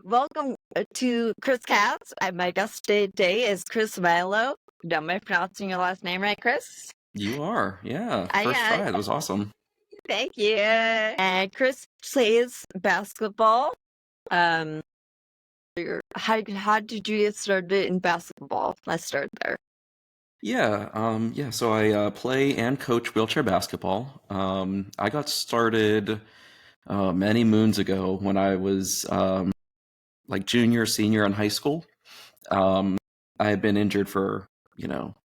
welcome to Chris Cast. My guest today is Chris Mielo. Am I pronouncing your last name right, Chris? You are, yeah. I First try. That was awesome. Thank you. And Chris plays basketball. Um, how did you get started in basketball? Let's start there. Yeah. So I play and coach wheelchair basketball. I got started many moons ago when I was like junior, senior in high school. I had been injured for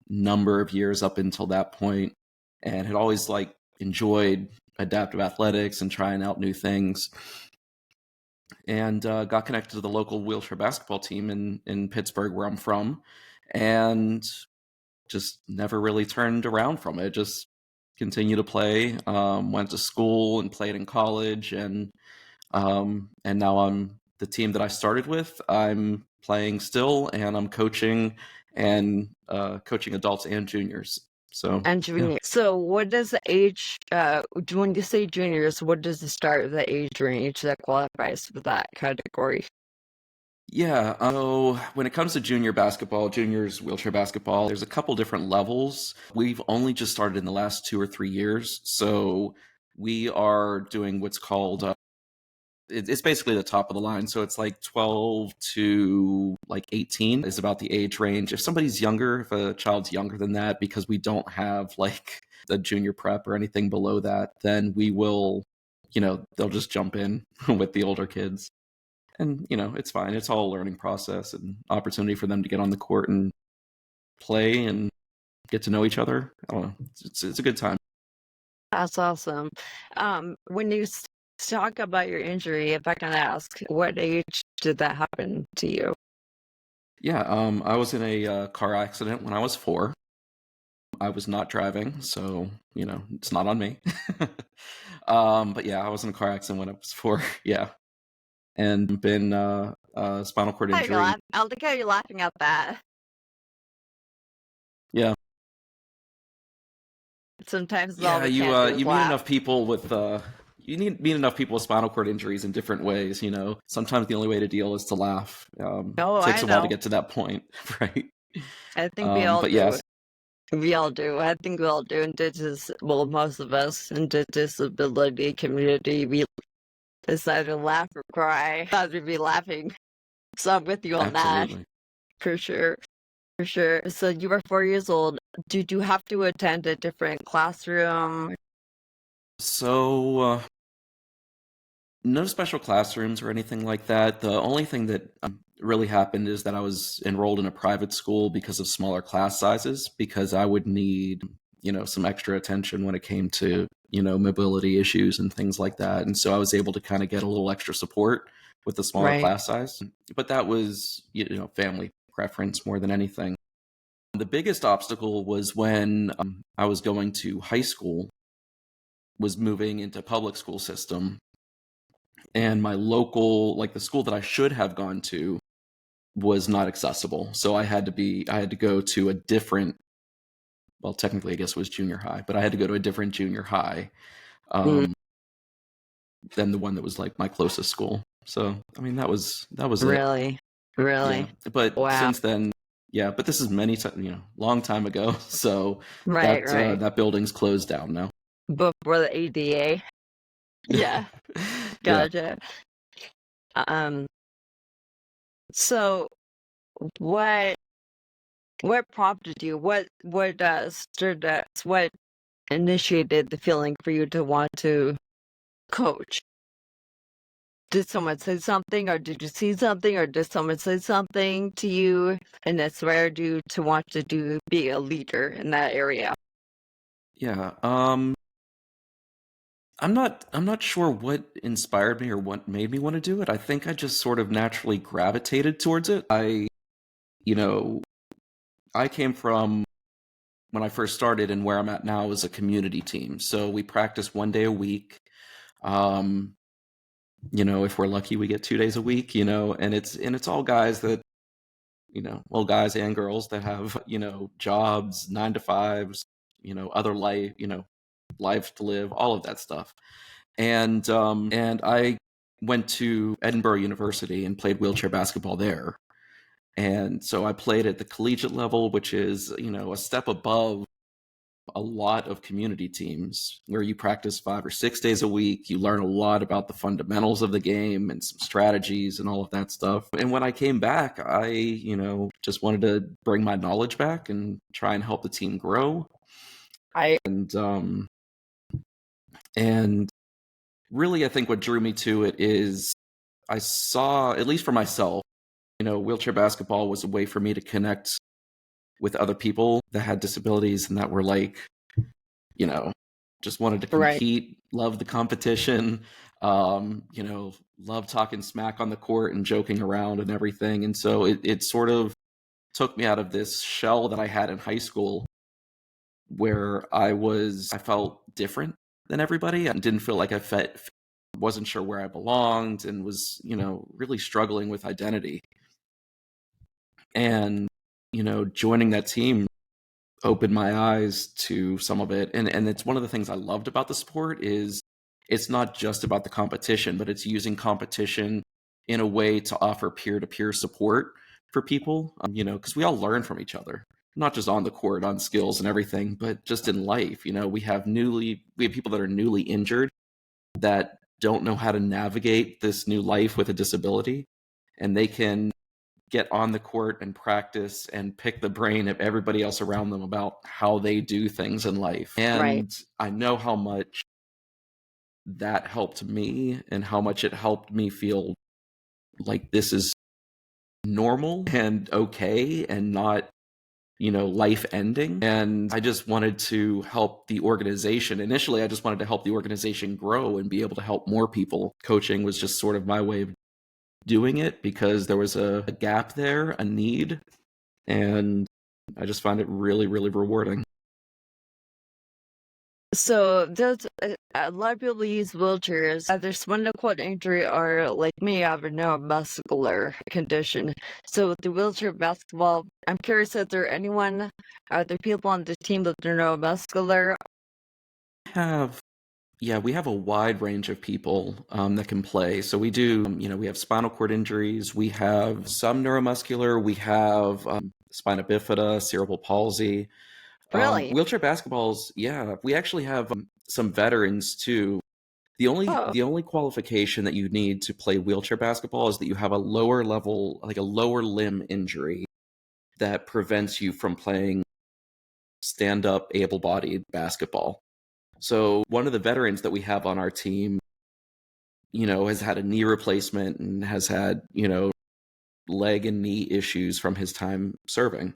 number of years up until that point, and had always like enjoyed adaptive athletics and trying out new things. And got connected to the local wheelchair basketball team in Pittsburgh, where I'm from, and just never really turned around from it. Just continued to play. Went to school and played in college, and now I'm the team that I started with. I'm playing still, and I'm coaching and coaching adults and juniors. So And yeah. junior. So, what does the age? When you say juniors, what does the start of the age range that qualifies for that category? Yeah, so when it comes to junior basketball, juniors wheelchair basketball, there's a couple different levels. We've only just started in the last 2 or 3 years. So we are doing what's called, it's basically the top of the line. So it's like 12 to like 18 is about the age range. If somebody's younger, if a child's younger than that, because we don't have like the junior prep or anything below that, then we will, they'll just jump in with the older kids. And it's fine. It's all a learning process and opportunity for them to get on the court and play and get to know each other. I don't know. It's a good time. That's awesome. When you talk about your injury, if I can ask, what age did that happen to you? Yeah. I was in a car accident when I was 4. I was not driving, so it's not on me. But yeah, I was in a car accident when I was 4. Yeah, and been spinal cord injury. I like how you're laughing at that. Yeah. Sometimes all Yeah, we can do is you meet laugh. enough people with meet enough people with spinal cord injuries in different ways. Sometimes the only way to deal is to laugh. Oh, Takes I a while to know. get to that point, right? I think we all But do. yes, We all do. I think we all do. Well, most of us in the disability community, we decide to laugh or cry. I'd be laughing. So I'm with you on that, absolutely. for sure. For sure. So you were 4 years old. Did you have to attend a different classroom? So no special classrooms or anything like that. The only thing that really happened is that I was enrolled in a private school because of smaller class sizes, because I would need some extra attention when it came to mobility issues and things like that. And so I was able to kind of get a little extra support with the smaller Right. class size. But that was family preference more than anything. The biggest obstacle was when I was going to high school, was moving into public school system, and my local, like the school that I should have gone to, was not accessible. So I had to go to a different, well, technically I guess it was junior high, but I had to go to a different junior high Mm, um, than the one that was like my closest school. So I mean that was it. really? Yeah, Really? but Wow. since then, yeah, but this is many times, long time ago. So Right, that right. that building's closed down now. Before the ADA. Yeah, Yeah. gotcha. Um, so what what prompted you? What stirred that? What initiated the feeling for you to want to coach? Did someone say something, or did you see something, or did someone say something to you and inspired you to want to be a leader in that area? Yeah. I'm not sure what inspired me or what made me want to do it. I think I just sort of naturally gravitated towards it. You know, I came from, when I first started and where I'm at now, is a community team. So we practice 1 day a week. Um, if we're lucky, we get 2 days a week, and it's all guys that, well, guys and girls that have, jobs, 9 to 5s, other life, life to live, all of that stuff. And I went to Edinburgh University and played wheelchair basketball there. And so I played at the collegiate level, which is, a step above a lot of community teams where you practice 5 or 6 days a week. You learn a lot about the fundamentals of the game and some strategies and all of that stuff. And when I came back, I, just wanted to bring my knowledge back and try and help the team grow. And really, I think what drew me to it is I saw, at least for myself, wheelchair basketball was a way for me to connect with other people that had disabilities and that were like, just wanted to compete, love the competition, love talking smack on the court and joking around and everything. And so it sort of took me out of this shell that I had in high school where I felt different than everybody. I didn't feel like wasn't sure where I belonged and was, really struggling with identity. And, joining that team opened my eyes to some of it. And it's one of the things I loved about the sport is it's not just about the competition, but it's using competition in a way to offer peer-to-peer support for people, because we all learn from each other, not just on the court, on skills and everything, but just in life. We have people that are newly injured that don't know how to navigate this new life with a disability, and they can get on the court and practice and pick the brain of everybody else around them about how they do things in life. And I know how much that helped me and how much it helped me feel like this is normal and okay and not, life ending. And I just wanted to help the organization. Initially, I just wanted to help the organization grow and be able to help more people. Coaching was just sort of my way of doing it because there was a gap there, a need, and I just find it really, really rewarding. So there's a lot of people use wheelchairs, either spinal cord injury or like me, I have a neuromuscular condition. So with the wheelchair basketball, I'm curious if are there people on the team that are neuromuscular? We have a wide range of people that can play. So we do, we have spinal cord injuries, we have some neuromuscular, we have spina bifida, cerebral palsy. Really? Wheelchair basketballs, we actually have some veterans too. The only qualification that you need to play wheelchair basketball is that you have a lower level, like a lower limb injury that prevents you from playing stand-up, able-bodied basketball. So one of the veterans that we have on our team, has had a knee replacement and has had, leg and knee issues from his time serving.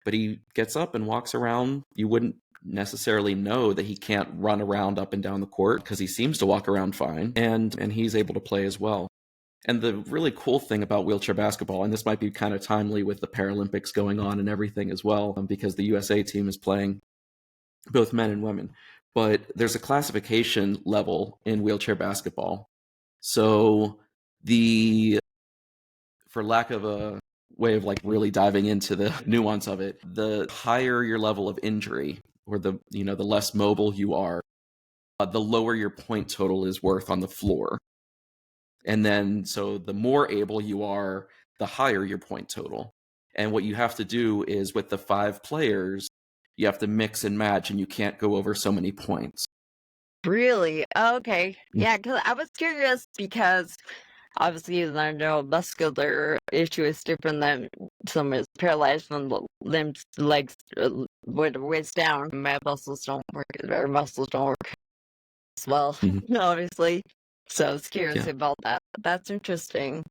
But he gets up and walks around. You wouldn't necessarily know that he can't run around up and down the court because he seems to walk around fine, and he's able to play as well. And the really cool thing about wheelchair basketball, and this might be kind of timely with the Paralympics going on and everything as well, because the USA team is playing both men and women, but there's a classification level in wheelchair basketball. So for lack of a way of like really diving into the nuance of it, the higher your level of injury or the less mobile you are, the lower your point total is worth on the floor. And then so the more able you are, the higher your point total. And what you have to do is with the 5 players, you have to mix and match, and you can't go over so many points. Really? Okay. Yeah, because I was curious because obviously the neuromuscular issue is different than someone is paralyzed from the limbs, legs, with the waist down. My muscles don't work, or muscles don't work as well, obviously. So I was curious about that. That's interesting.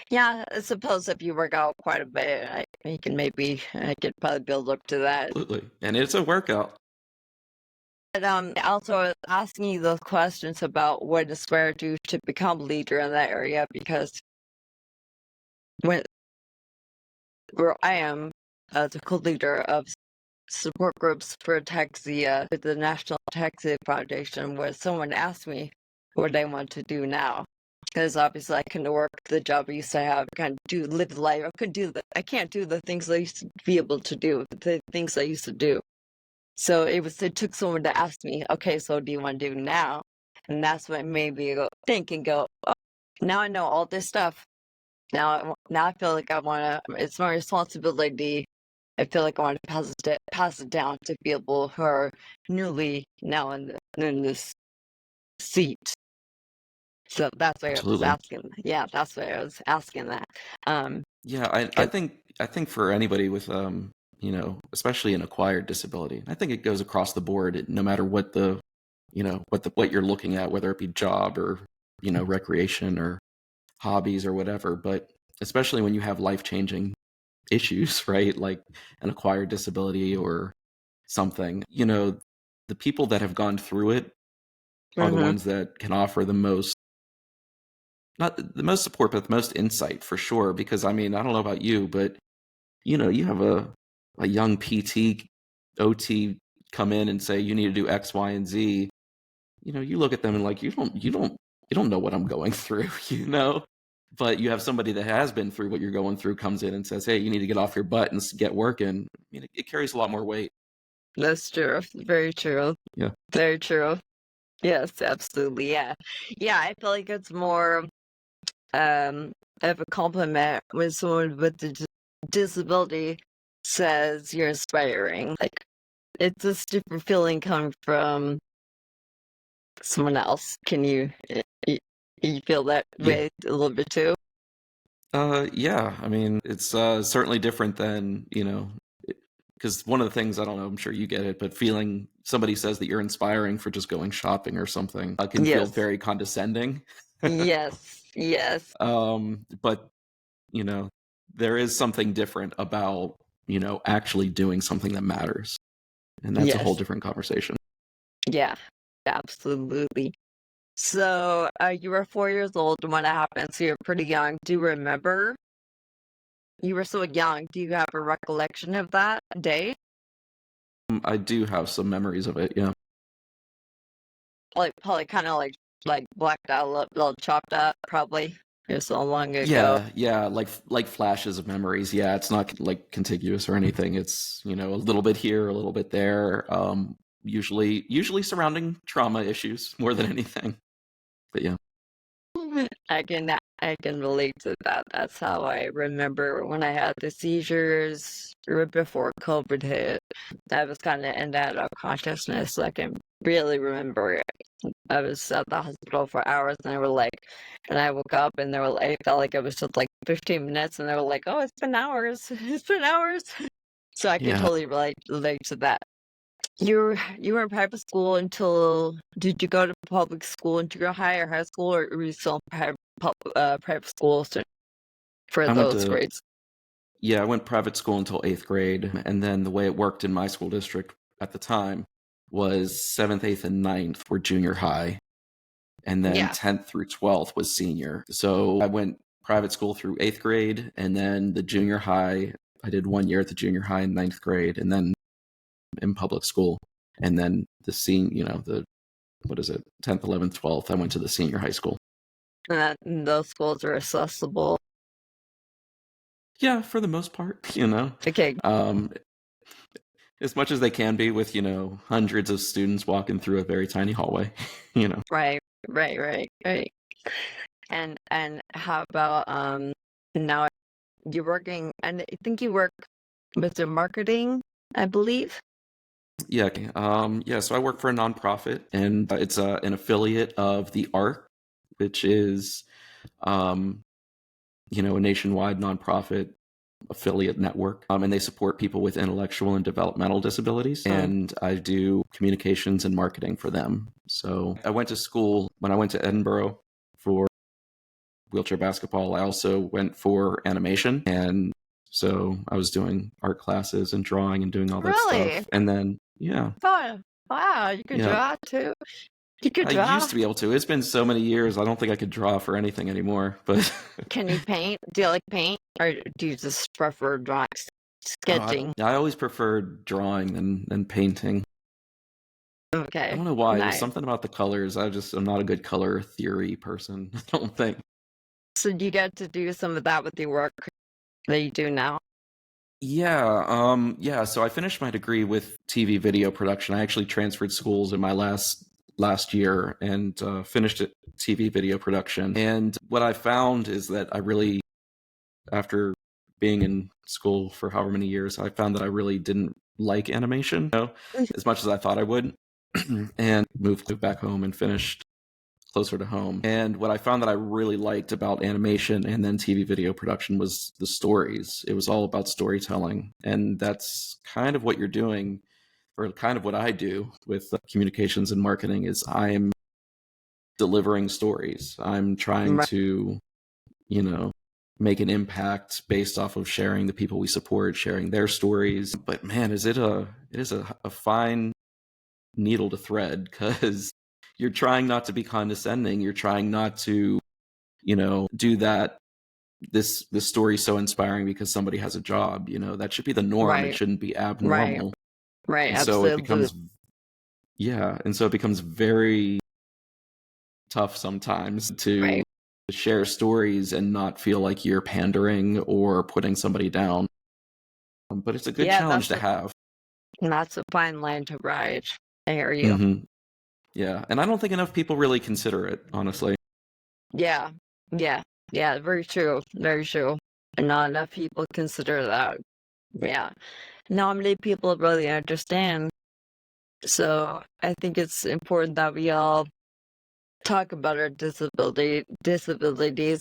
Yeah, I suppose if you work out quite a bit, I could probably build up to that. Absolutely. And it's a workout. But also asking you those questions about what inspired you to become leader in that area because when where I am the co-leader of support groups for Ataxia with the National Ataxia Foundation, where someone asked me what I want to do now. Because obviously I couldn't work the job I used to have, live the life. I can't do the things I used to be able to do, the things I used to do. So it took someone to ask me, okay, so what do you want to do now? And that's what made me think and go, oh, Now I know all this stuff. Now I feel like I wanna it's my responsibility. I feel like I want to pass it down to people who are newly now in this seat. So that's why I was Absolutely. asking. Yeah, that's why I was asking that. Um, Yeah, I think for anybody with especially an acquired disability, I think it goes across the board, no matter what the what you're looking at, whether it be job or recreation or hobbies or whatever. But especially when you have life-changing issues, right? Like an acquired disability or something, the people that have gone through it are the mhm. ones that can offer the most, not the most support, but the most insight for sure. Because I mean, I don't know about you, but you have a young PT, OT come in and say you need to do X, Y, and Z. You look at them and like you don't know what I'm going through, But you have somebody that has been through what you're going through comes in and says, "Hey, you need to get off your butt and get working." I mean, it carries a lot more weight. That's true. Very true. Yeah. Very true. Yes, absolutely. Yeah. Yeah, I feel like it's more um of a compliment when someone with a disability says you're inspiring. Like it's a different feeling coming from someone else. Can you feel that Yeah. way a little bit too? Yeah. I mean, it's certainly different than, because one of the things, I don't know, I'm sure you get it, but feeling somebody says that you're inspiring for just going shopping or something can feel Yes. very condescending. Yes. Yes. But, you know, there is something different about, actually doing something that matters. And that's a whole Yes. different conversation. Yeah. Absolutely. So, you were 4 years old when it happened, so you're pretty young. Do you remember? You were so young. Do you have a recollection of that day? I do have some memories of it. Yeah. Like, probably kind of like blacked out, little chopped up, probably. It was so long ago. Yeah, like flashes of memories. Yeah, it's not like contiguous or anything. It's, a little bit here, a little bit there. Usually surrounding trauma issues more than anything. But yeah. I can relate to that. That's how I remember when I had the seizures right before COVID hit. I was kind of in and out of consciousness. I can really remember it. I was at the hospital for hours, and they were like, and I woke up, and they were like, I felt like it was just like 15 minutes, and they were like, "Oh, it's been hours. It's been hours." So I could Yeah. totally relate to that. You were in private school until did you go to public school in junior high or high school, or were you still in private school for I went those to grades? Yeah, I went private school until 8th grade, and then the way it worked in my school district at the time was 7th, 8th, and ninth were junior high, and then Yeah. 10th through 12th was senior. So I went private school through 8th grade, and then the junior high, I did 1 year at the junior high in ninth grade, and then in public school. And then what is it, 10th, 11th, 12th, I went to the senior high school. And those schools are accessible. Yeah, for the most part, Okay. um, as much as they can be with, hundreds of students walking through a very tiny hallway, you know. Right. Right. Right. Right. And how about now you're working, and I think you work with the marketing, I believe. Yeah, okay. Yeah, so I work for a nonprofit, and it's an affiliate of the ARC, which is, um, a nationwide nonprofit affiliate network, and they support people with intellectual and developmental disabilities. Mm. And I do communications and marketing for them. So I went to school when I went to Edinburgh for wheelchair basketball. I also went for animation, and so I was doing art classes and drawing and doing all that Really? stuff. And then yeah, Oh, wow, you could yeah. draw too. You could I used draw. to be able to. It's been so many years. I don't think I could draw for anything anymore. But Can you paint? Do you like paint, or do you just prefer drawing, oh, sketching? I always preferred drawing than painting. I Okay, don't know why. There's nice. something about the colors. I'm not a good color theory person. I don't think. So do you get to do some of that with the work that you do now? Yeah. So I finished my degree with TV video production. I actually transferred schools in my last last year and finished it, TV video production. And what I found is that I really, after being in school for however many years, I found that I really didn't like animation, as much as I thought I would, and moved back home and finished closer to home. And what I found that I really liked about animation and then TV video production was the stories. It was all about storytelling. And that's kind of what you're doing, or kind of what I do with communications and marketing, is I'm delivering stories. I'm trying Right. to, you know, make an impact based off of sharing the people we support, sharing their stories. But man, it is a fine needle to thread, because you're trying not to be condescending. You're trying not to, do that. This story is so inspiring because somebody has a job. That should be the norm. It Right. shouldn't be Right. abnormal. Right. And so it Absolutely. becomes, yeah. And so it becomes very tough sometimes to Right. share stories and not feel like you're pandering or putting somebody down. But it's a good Yeah, challenge to have. that's a fine line to ride. I hear you. Hmm. Yeah. And I don't think enough people really consider it, honestly. Yeah. Yeah. Yeah. Very true. Very true. And not enough people consider that. Yeah. Not many people really understand. So I think it's important that we all talk about our disabilities.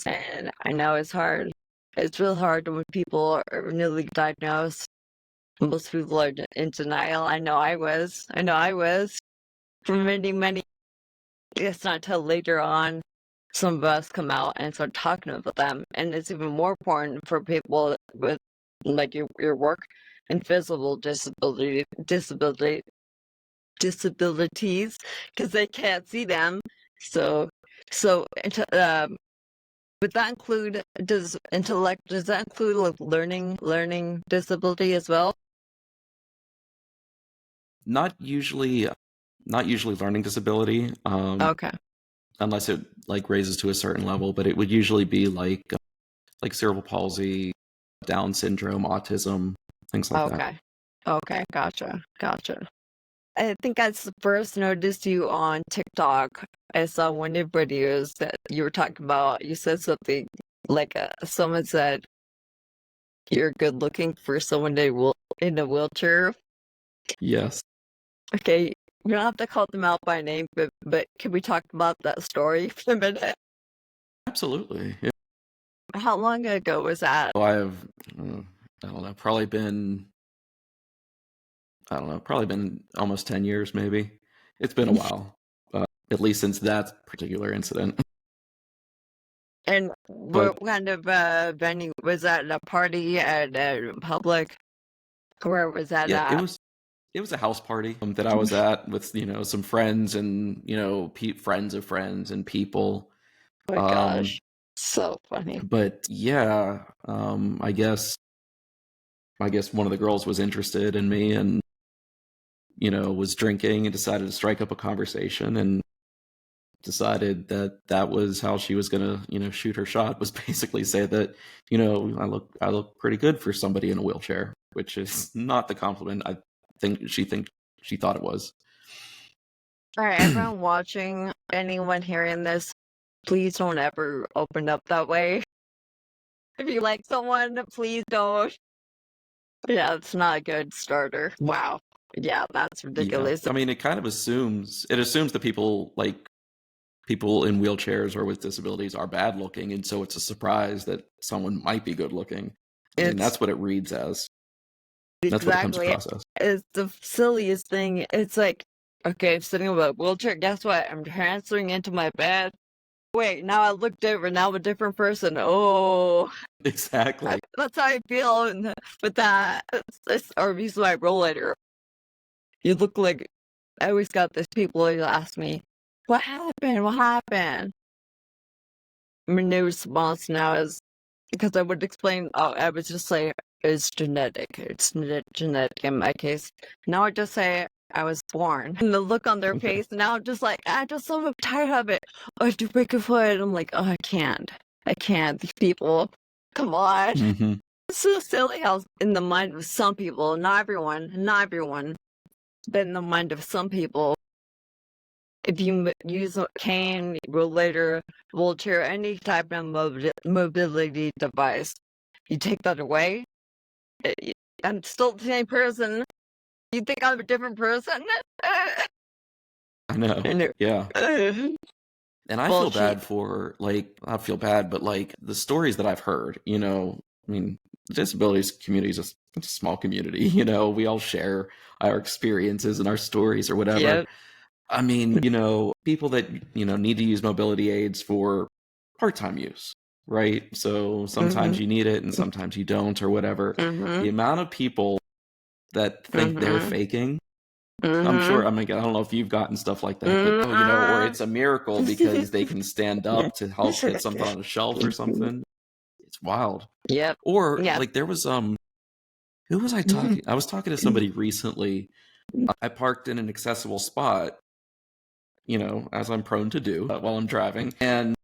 And I know it's hard. It's real hard when people are newly diagnosed. Most people are in denial. I know I was. I know I was for many, many. It's not till later on some of us come out and start talking about them. And it's even more important for people with like your work and physical disabilities, because they can't see them. So would that include does that include like learning disability as well? Not usually, not usually learning disability, Okay. unless it like raises to a certain level. But it would usually be like cerebral palsy, Down syndrome, autism, things like that. Okay. Okay. Gotcha. Gotcha. I think I first noticed you on TikTok. I saw one of your videos that you were talking about. You said something like someone said you're good looking for someone in a wheelchair. Yes, Okay, we don't have to call them out by name, but can we talk about that story for a minute? absolutely. Yeah. How long ago was that? So I have, I don't know, probably been almost 10 years, maybe. It's been a while, at least since that particular incident. And But what kind of venue was that? A party at public? Where was that yeah, it at? was it was a house party that I was at with some friends and friends of friends and people. Oh my Um, gosh, so funny. but yeah, I guess one of the girls was interested in me and was drinking and decided to strike up a conversation and decided that that was how she was gonna shoot her shot, was basically say that I look pretty good for somebody in a wheelchair, which is not the compliment I think she thought it was. All right, everyone watching, anyone hearing this, please don't ever open up that way. If you like someone, please don't. Yeah, it's not a good starter. Wow. Yeah, that's Yeah, ridiculous. I mean, it assumes that people in wheelchairs or with disabilities are bad looking, and so it's a surprise that someone might be good looking. I mean, It's that's what it reads as. That's what it comes exactly across as. it's the silliest thing. It's like, okay, I'm sitting in a wheelchair. Guess what? I'm transferring into my bed. Wait, now I look different. Now I'm a different person. Oh, Exactly. that's how I feel. With that, or use my role later. You look like I always got this people who ask me, "What happened? What happened?" My new response now is because I would explain, oh, I would just say it's genetic. It's genetic in my case. Now I just say I was born. And the look on their Okay. face, now I'm just like, I just so tired of it. Oh, I have to break a foot. I'm like, oh, I can't. I can't. These people, come on. Hmm. It's so silly how in the mind of some people, not everyone, but in the mind of some people, if you use a cane, rollator, wheelchair, any type of mobility device, you take that away, I'm still the same person. You think I'm a different person? I know. And Yeah. And I feel bullshit. bad for, like, I feel bad, but like the stories that I've heard, I mean, the disabilities community is just it's a small community, we all share our experiences and our stories or whatever. Yep. I mean, people that, need to use mobility aids for part-time use, right? So Mhm. sometimes you need it and sometimes you don't or whatever. The Mhm. amount of people that think they're Mhm. faking, I'm sure, Mhm. I mean, I don't know if you've gotten stuff like that, but, or Mhm. it's a miracle because they can stand up to help get something on a shelf or something. It's wild. Yep. Or Yeah. like there was, who was I talking? I was talking to somebody recently. I parked in an accessible spot, as I'm prone to do while I'm driving, and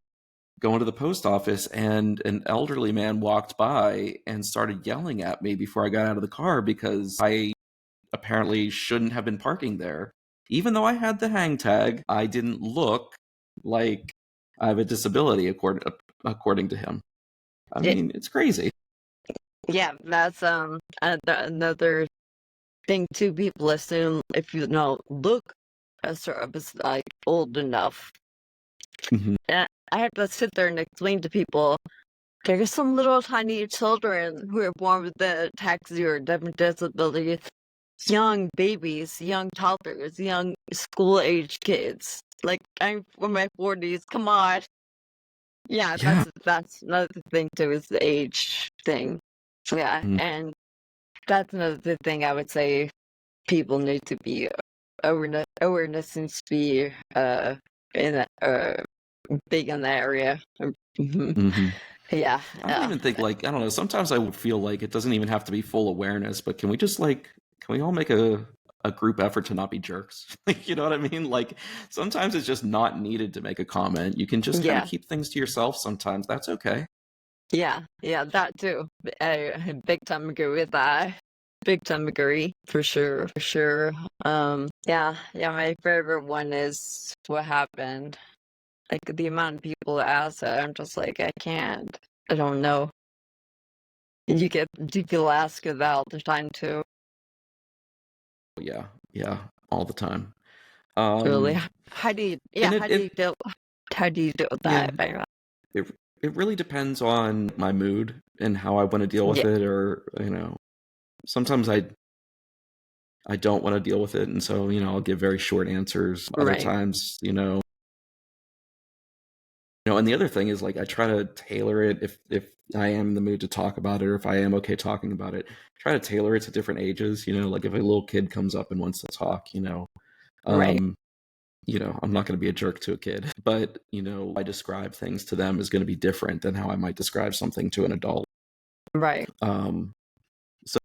going to the post office, and an elderly man walked by and started yelling at me before I got out of the car because I apparently shouldn't have been parking there. Even though I had the hang tag, I didn't look like I have a disability according to him. I Yeah. mean, it's crazy. Yeah. That's another thing too. People assume if you look a sort of like old enough. Hmm. And I have to sit there and explain to people there's some little tiny children who are born with the taxi or different disabilities, young babies, young toddlers, young school age kids. Like I'm in my 40s. Come on. Yeah, Yeah. that's another thing too is the age thing. Yeah, Mhm. and that's another thing I would say people need to be awareness needs to be in that, big in that area. Mhm. Mhm. Yeah, I don't yeah, even think, like, I don't know, sometimes I would feel like it doesn't even have to be full awareness, but can we just, like, can we all make a group effort to not be jerks? Like, you know what I mean? Like, sometimes it's just not needed to make a comment. You can just kind of yeah, keep things to yourself sometimes. That's okay. yeah, yeah. That too. I big time agree with that. Big time agree for sure, for sure. Yeah, yeah. My favorite one is what happened. Like the amount of people that ask that, I'm just like, I can't. I don't know. And you get people ask it all the time too. Yeah, yeah, all the time. Really, Um, how do you? Yeah, and how do you deal? How do you deal with yeah, that? By it it really depends on my mood and how I want to deal with yeah, it, or sometimes I don't want to deal with it, and so I'll give very short answers. Other right, times, and the other thing is, like, I try to tailor it if I am in the mood to talk about it, or if I am okay talking about it. Try to tailor it to different ages. Like if a little kid comes up and wants to talk, right, um, I'm not going to be a jerk to a kid, but I describe things to them is going to be different than how I might describe something to an adult. right, Um, so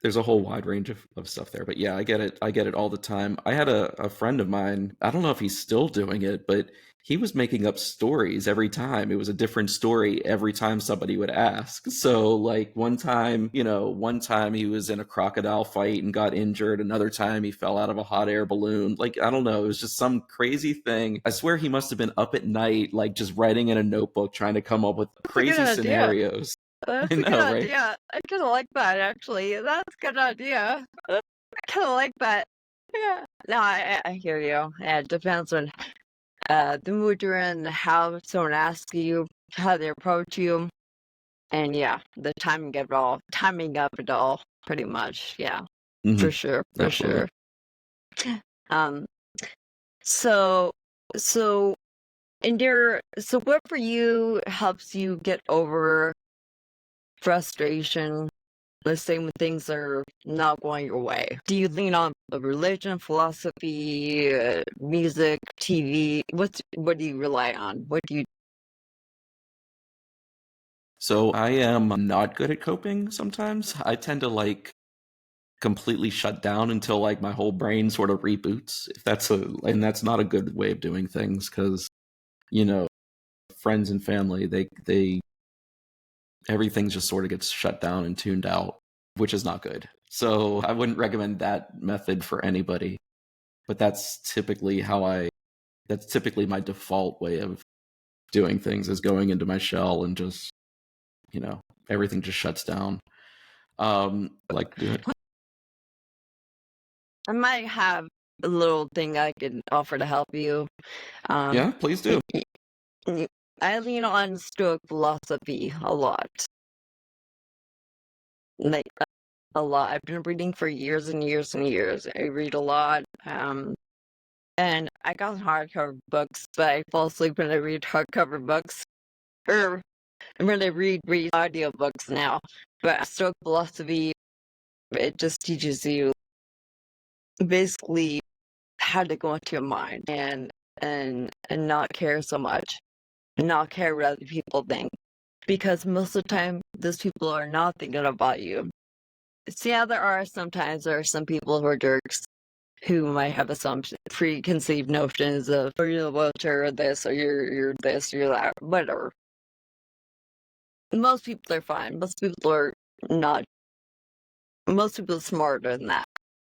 there's a whole wide range of stuff there. But yeah, I get it. I get it all the time. I had a friend of mine, I don't know if he's still doing it, but he was making up stories every time. It was a different story every time somebody would ask. So like one time he was in a crocodile fight and got injured. Another time he fell out of a hot air balloon. Like, I don't know. It was just some crazy thing. I swear he must have been up at night, like just writing in a notebook, trying to come up with that's a good crazy idea. scenarios. I That's a good know, right? idea. I kind of like that actually. That's a good idea. I kind of like that. Yeah. No, I hear you. Yeah, it depends on the mood you're in, how someone asks you, how they approach you, and yeah, the timing of it all, pretty much. Yeah, Hmm. for sure, for Absolutely. sure. Um, so, so, so what for you helps you get over frustration? Let's say when things are not going your way. Do you lean on religion, philosophy, music, TV? What do you rely on? What do you? So I am not good at coping sometimes. I tend to like completely shut down until like my whole brain sort of reboots. If that's and that's not a good way of doing things because, you know, friends and family, they everything just sort of gets shut down and tuned out, which is not good. So I wouldn't recommend that method for anybody. but that's typically my default way of doing things, is going into my shell and just, everything just shuts down. I like to do it. I might have a little thing I can offer to help you. Yeah, please do. I lean on Stoic philosophy a lot. Like a lot. I've been reading for years and years and years. I read a lot. And I got hardcover books, but I fall asleep when I read hardcover books. Or when I read audiobooks now. But Stoic philosophy, it just teaches you basically how to go into your mind and not care so much. And not care what other people think. Because most of the time those people are not thinking about you. See how there are some people who are jerks who might have preconceived notions of, or you're in a wheelchair or this, or you're this, or you're that, whatever. Most people are fine. Most people are not. Most people are smarter than that.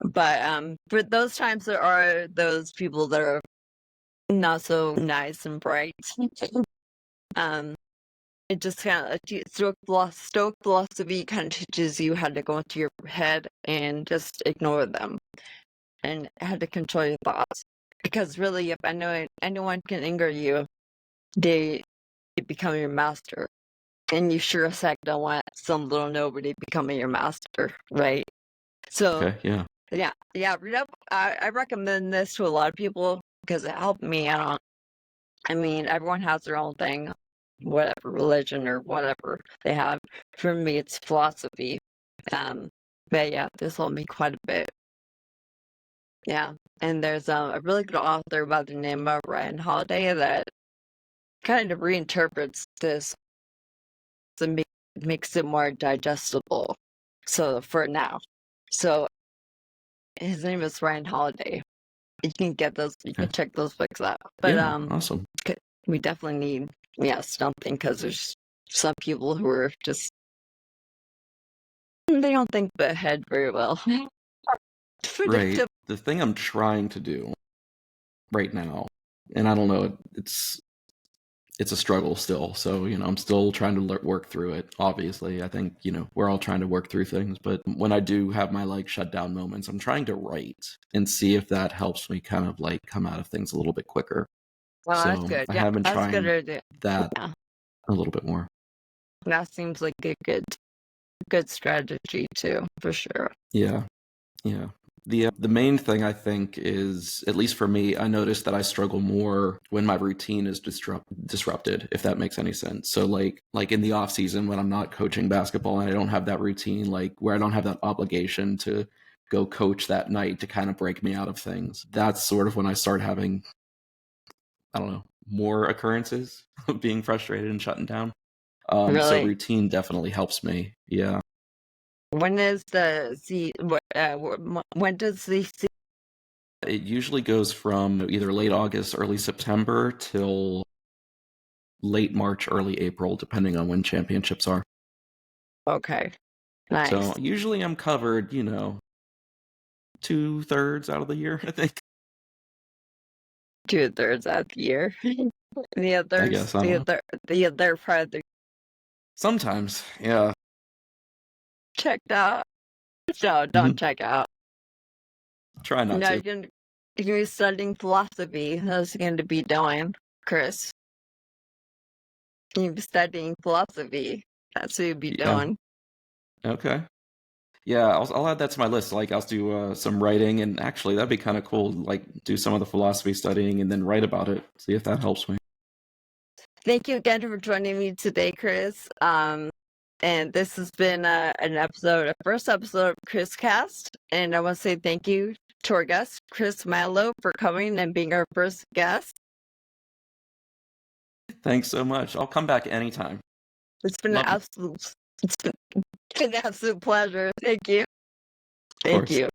But for those times, there are those people that are not so nice and bright. um, it just kind of Stoic philosophy kind of teaches you how to go into your head and just ignore them, and how to control your thoughts. Because really, if anyone can anger you, they become your master. And you sure as heck don't want some little nobody becoming your master, right? So, Okay, yeah. yeah, read up. I recommend this to a lot of people because it helped me out. I mean, everyone has their own thing, whatever religion or whatever they have. For me, it's philosophy. But yeah, this helped me quite a bit. Yeah, and there's a really good author by the name of Ryan Holiday that kind of reinterprets this and makes it more digestible. So for now, so his name is Ryan Holiday. You can get those. You can Okay. check those books out. But Yeah, awesome. we definitely need something, because there's some people who are just they don't think ahead very well. Right. The thing I'm trying to do right now, and I don't know, it's a struggle still. So, I'm still trying to work through it. Obviously, I think, we're all trying to work through things. But when I do have my shutdown moments, I'm trying to write and see if that helps me kind of come out of things a little bit quicker. Well, that's So good. I Yeah, have been that's a good trying idea. that Yeah, a little bit more. that seems like a good strategy too, for sure. Yeah. Yeah. The main thing I think is, at least for me, I notice that I struggle more when my routine is disrupted, if that makes any sense. So like in the off season when I'm not coaching basketball and I don't have that routine, where I don't have that obligation to go coach that night to kind of break me out of things. That's sort of when I start having, I don't know, more occurrences of being frustrated and shutting down. So Really, routine definitely helps me. Yeah. when is when does the It usually goes from either late August, early September till late March, early April, depending on when championships are. Okay, nice. So usually I'm covered, 2/3 out of the year, I think. 2/3 out the year. The I others, guess. I don't know. the other part of the Sometimes, yeah. checked out. No, don't Mhm. check out. Try not No, to. you're gonna be studying philosophy. That's going to be doing, Chris. You'll be studying philosophy. That's what you'll be Yeah. doing. Okay. Yeah, I'll add that to my list. I'll do some writing, and actually that'd be kind of cool. Do some of the philosophy studying and then write about it. See if that helps me. Thank you again for joining me today, Chris. And this has been a first episode of Chris Cast. And I want to say thank you to our guest, Chris Mielo, for coming and being our first guest. Thanks so much. I'll come back anytime. It's been Love you. it's been an absolute pleasure. Thank you. Of Thank course. you.